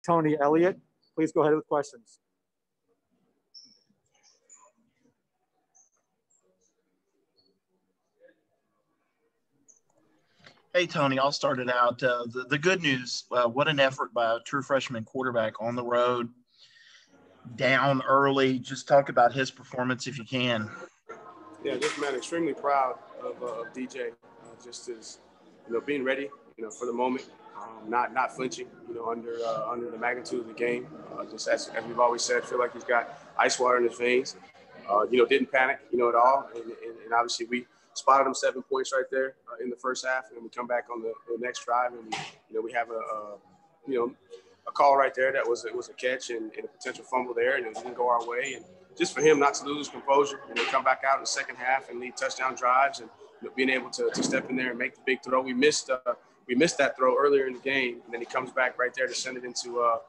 Tony Elliott. Please go ahead with questions. Hey, Tony, I'll start it out. The good news, what an effort by a true freshman quarterback on the road, down early. Just talk about his performance if you can. Yeah, just, man, extremely proud of DJ, just as, being ready, for the moment, not flinching, under the magnitude of the game. Just as we've always said, feel like he's got ice water in his veins. Didn't panic, at all. And obviously we spotted him 7 points right there in the first half, and we come back on the next drive, and we have a call right there that was a catch and a potential fumble there, and it didn't go our way. And just for him not to lose composure and come back out in the second half and lead touchdown drives, and being able to step in there and make the big throw. We missed that throw earlier in the game, and then he comes back right there to send it into our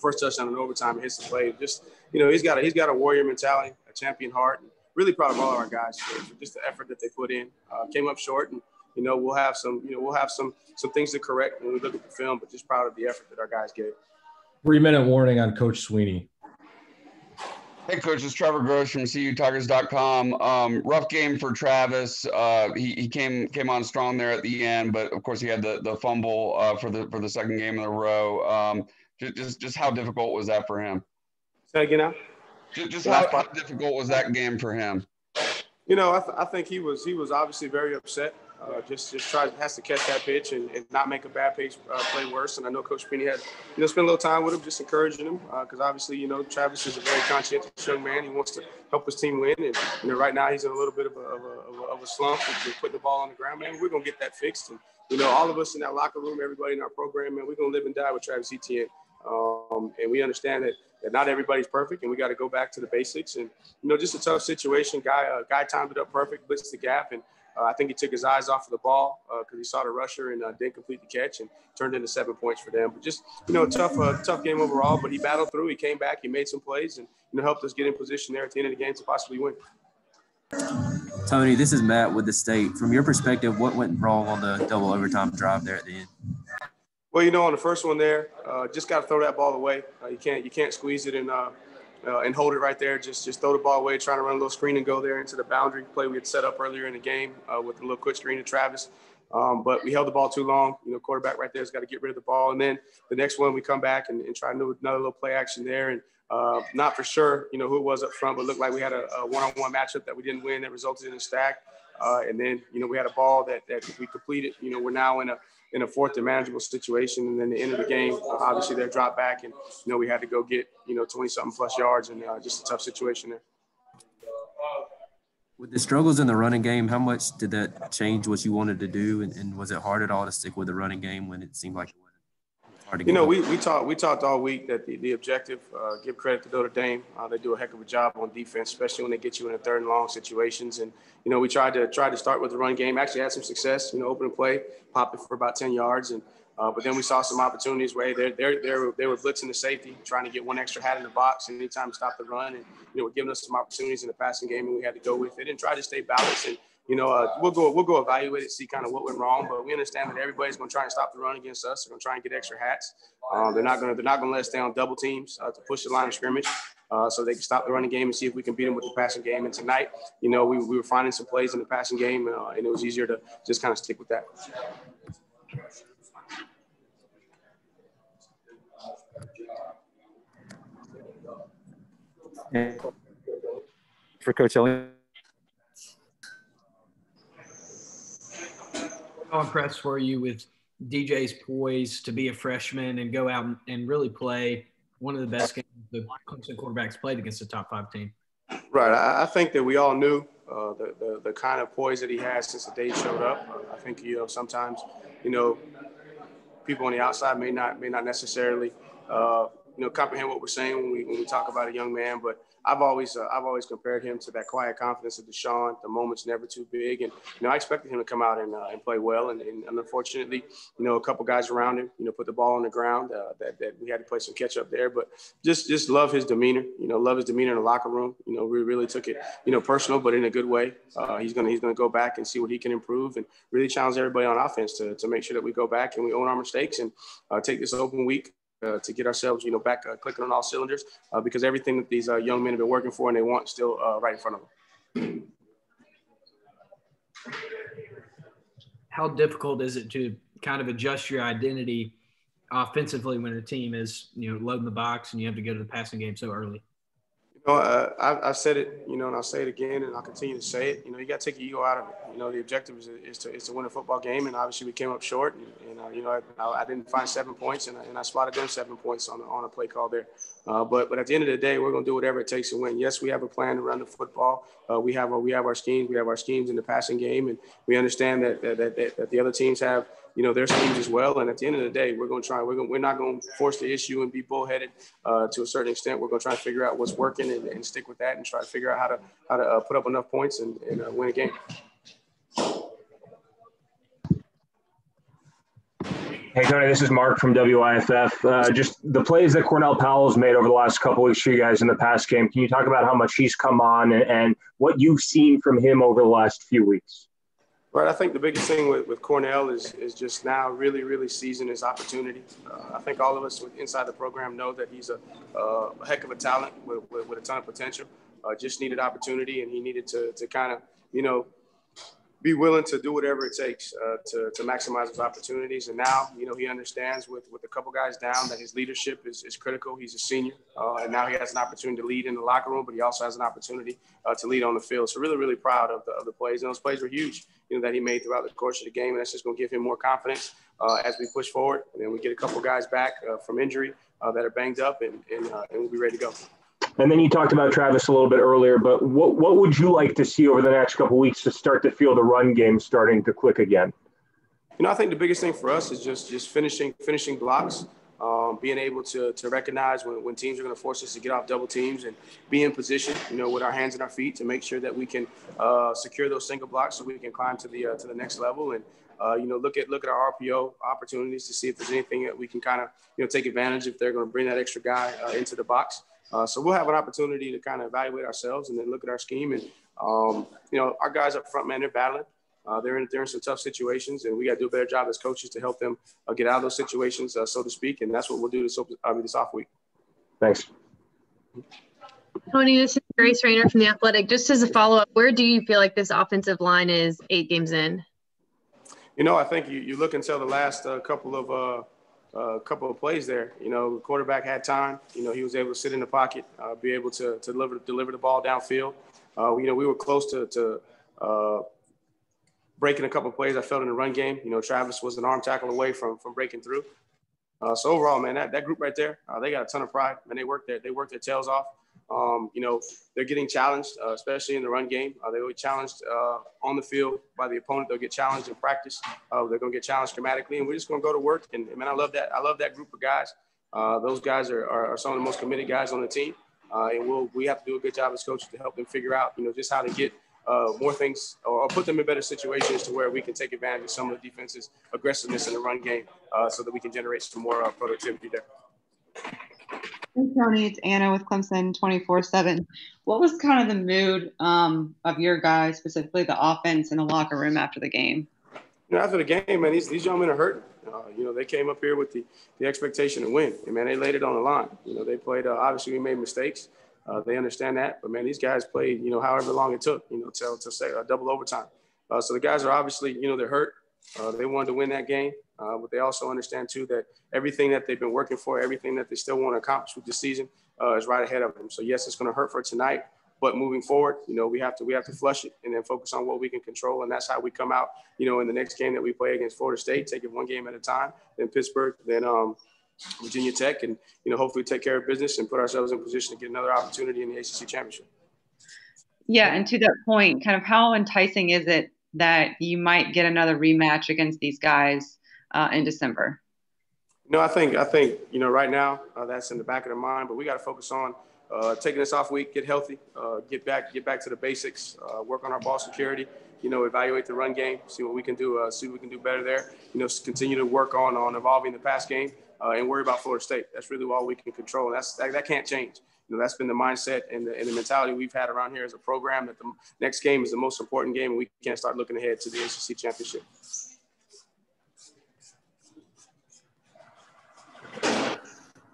first touchdown in overtime and hits the play. Just he's got a warrior mentality, a champion heart. And really proud of all of our guys for just the effort that they put in. Came up short, and we'll have some things to correct when we look at the film, but just proud of the effort that our guys gave. 3-minute warning on Coach Sweeney. Hey, Coach, it's Trevor Gross from CUTigers.com. Rough game for Travis. He came on strong there at the end, but of course he had the fumble for the second game in a row. Just how difficult was that for him? Say again now? Just how difficult was that game for him? I think he was obviously very upset. Has to catch that pitch and not make a bad pitch play worse. And I know Coach Sweeney had spent a little time with him, just encouraging him because obviously Travis is a very conscientious young man. He wants to help his team win, and right now he's in a little bit of a slump with putting the ball on the ground. Man, we're gonna get that fixed. And all of us in that locker room, everybody in our program, man, we're gonna live and die with Travis Etienne. And we understand that not everybody's perfect, and we got to go back to the basics. And just a tough situation. Guy timed it up perfect, blitzed the gap, and I think he took his eyes off of the ball because he saw the rusher and didn't complete the catch and turned into 7 points for them. But just tough game overall. But he battled through. He came back. He made some plays and helped us get in position there at the end of the game to possibly win. Tony, this is Matt with the State. From your perspective, what went wrong on the double overtime drive there at the end? Well, on the first one there, just got to throw that ball away. You can't squeeze it and hold it right there. Just throw the ball away, trying to run a little screen and go there into the boundary play we had set up earlier in the game with a little quick screen to Travis. But we held the ball too long. Quarterback right there has got to get rid of the ball. And then the next one, we come back and try to do another little play action there. And not for sure, who it was up front, but looked like we had a one-on-one matchup that we didn't win that resulted in a stack. And then, we had a ball that we completed. We're now in a fourth and manageable situation. And then the end of the game, obviously their drop back and, we had to go get, 20-something plus yards and just a tough situation there. With the struggles in the running game, how much did that change what you wanted to do? And was it hard at all to stick with the running game when it seemed like it wasn't hard to get we talked all week that the objective, give credit to Notre Dame. They do a heck of a job on defense, especially when they get you in a third and long situations. And, we tried to start with the run game, actually had some success, open play, popped it for about 10 yards. And, but then we saw some opportunities where they were blitzing the safety, trying to get one extra hat in the box and anytime to stop the run. And, we're giving us some opportunities in the passing game and we had to go with it and try to stay balanced. And, we'll go evaluate it, see kind of what went wrong, but we understand that everybody's going to try and stop the run against us. They're going to try and get extra hats. They're not going to let us stay on double teams to push the line of scrimmage so they can stop the running game and see if we can beat them with the passing game. And tonight, we were finding some plays in the passing game and it was easier to just kind of stick with that. For Coach Elliott. How impressed were you with DJ's poise to be a freshman and go out and really play one of the best games the Clemson quarterbacks played against a top 5 team? Right. I think that we all knew the kind of poise that he has since the day he showed up. I think, sometimes, people on the outside may not necessarily, comprehend what we're saying when we talk about a young man, but I've always compared him to that quiet confidence of Deshaun. The moment's never too big, and I expected him to come out and play well. And unfortunately, a couple guys around him, put the ball on the ground. That we had to play some catch up there. But just love his demeanor. Love his demeanor in the locker room. We really took it, personal, but in a good way. He's gonna go back and see what he can improve, and really challenge everybody on offense to make sure that we go back and we own our mistakes and take this open week to get ourselves, back clicking on all cylinders because everything that these young men have been working for and they want is still right in front of them. How difficult is it to kind of adjust your identity offensively when a team is, loading the box and you have to go to the passing game so early? I've said it, and I'll say it again, and I'll continue to say it. You got to take your ego out of it. The objective is to win a football game, and obviously we came up short. And I didn't find 7 points, and I spotted them 7 points on a play call there. But at the end of the day, we're going to do whatever it takes to win. Yes, we have a plan to run the football. We have our schemes. We have our schemes in the passing game, and we understand that the other teams have their schemes as well. And at the end of the day, we're going to try. We're not going to force the issue and be bullheaded to a certain extent. We're going to try to figure out what's working and stick with that and try to figure out how to put up enough points and win a game. Hey, Tony, this is Mark from WIFF. Just the plays that Cornell Powell's made over the last couple of weeks for you guys in the past game. Can you talk about how much he's come on and what you've seen from him over the last few weeks? Right. I think the biggest thing with Cornell is just now really, really seizing his opportunity. I think all of us inside the program know that he's a heck of a talent with a ton of potential. Just needed opportunity, and he needed to kind of, be willing to do whatever it takes to maximize his opportunities. And now, he understands with a couple guys down that his leadership is critical. He's a senior, and now he has an opportunity to lead in the locker room, but he also has an opportunity to lead on the field. So really, really proud of the plays. And those plays were huge, that he made throughout the course of the game. And that's just going to give him more confidence as we push forward. And then we get a couple guys back from injury that are banged up, and we'll be ready to go. And then you talked about Travis a little bit earlier, but what would you like to see over the next couple of weeks to start to feel the run game starting to click again? I think the biggest thing for us is just finishing blocks, being able to recognize when teams are going to force us to get off double teams and be in position, with our hands and our feet to make sure that we can secure those single blocks so we can climb to the next level. And look at our RPO opportunities to see if there's anything that we can kind of take advantage if they're going to bring that extra guy into the box. So we'll have an opportunity to kind of evaluate ourselves and then look at our scheme. And, our guys up front, man, they're battling. They're in some tough situations, and we got to do a better job as coaches to help them get out of those situations, so to speak. And that's what we'll do this off week. Thanks. Tony, this is Grace Rayner from The Athletic. Just as a follow-up, where do you feel like this offensive line is 8 games in? I think you look until the last couple of plays there. The quarterback had time. He was able to sit in the pocket, be able to deliver the ball downfield. We were close to breaking a couple of plays I felt in the run game. Travis was an arm tackle away from breaking through. So overall, man, that group right there, they got a ton of pride, and they work their tails off. They're getting challenged, especially in the run game. They will get challenged on the field by the opponent. They'll get challenged in practice. They're going to get challenged schematically, and we're just going to go to work. And man, I love that. I love that group of guys. Those guys are some of the most committed guys on the team, and we have to do a good job as coaches to help them figure out, just how to get more things or put them in better situations to where we can take advantage of some of the defense's aggressiveness in the run game, so that we can generate some more productivity there. Hey, Tony, it's Anna with Clemson 24/7. What was kind of the mood of your guys, specifically the offense in the locker room after the game? After the game, man, these young men are hurting. They came up here with the expectation to win, and man, they laid it on the line. They played. Obviously, we made mistakes. They understand that, but man, these guys played. However long it took. To say double overtime. So the guys are obviously, they're hurt. They wanted to win that game, but they also understand too that everything that they've been working for, everything that they still want to accomplish with this season, is right ahead of them. So yes, it's going to hurt for tonight, but moving forward, we have to flush it and then focus on what we can control, and that's how we come out, in the next game that we play against Florida State, take it one game at a time, then Pittsburgh, then Virginia Tech, and hopefully take care of business and put ourselves in position to get another opportunity in the ACC championship. Yeah, and to that point, kind of how enticing is it that you might get another rematch against these guys in December? I think right now that's in the back of their mind, but we got to focus on taking this off week, get healthy, get back to the basics, work on our ball security, evaluate the run game, see what we can do, better there, continue to work on evolving the pass game, and worry about Florida State. That's really all we can control. That can't change. That's been the mindset and the mentality we've had around here as a program, that the next game is the most important game, and we can't start looking ahead to the ACC championship.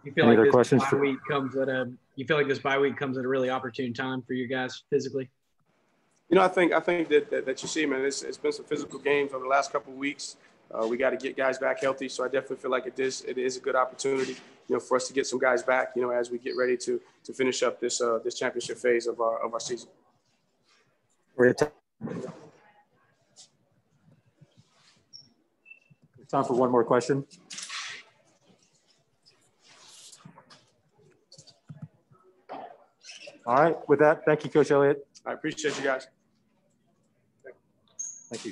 You feel Any like other this questions bye week comes at a this bye week comes at a really opportune time for you guys physically? You know, I think that you see, man, it's been some physical games over the last couple of weeks. We got to get guys back healthy, so I definitely feel like it is a good opportunity, you know, for us to get some guys back, you know, as we get ready to finish up this championship phase of our season. Time for one more question. All right. With that, thank you, Coach Elliott. I appreciate you guys. Thank you.